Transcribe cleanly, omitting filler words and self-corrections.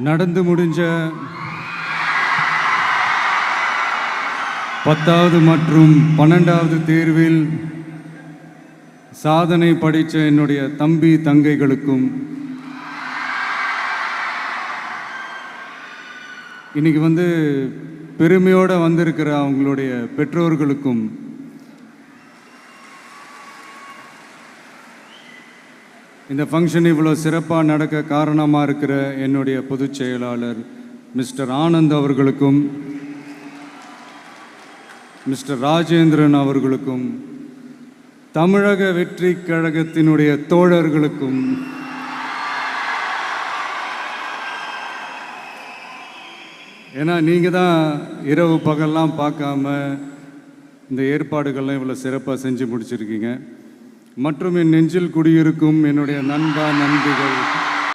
நடந்து முடிஞ்ச 10வது மற்றும் 12வது தேர்வில் சாதனை படைத்த என்னுடைய தம்பி தங்கைகளுக்கும், இன்னைக்கு பெருமையோடு வந்திருக்கிற அவங்களுடைய பெற்றோர்களுக்கும், இந்த ஃபங்க்ஷன் இவ்வளோ சிறப்பாக நடக்க காரணமாக இருக்கிற என்னுடைய பொதுச் செயலாளர் மிஸ்டர் ஆனந்த் அவர்களுக்கும், மிஸ்டர் ராஜேந்திரன் அவர்களுக்கும், தமிழக வெற்றி கழகத்தினுடைய தோழர்களுக்கும், ஏன்னா நீங்கள் தான் இரவு பகல்லாம் பார்க்காம இந்த ஏற்பாடுகள்லாம் இவ்வளோ சிறப்பாக செஞ்சு முடிச்சிருக்கீங்க. மற்றும் என் நெஞ்சில் குடியிருக்கும் என்னுடைய நண்பா நண்பிகள்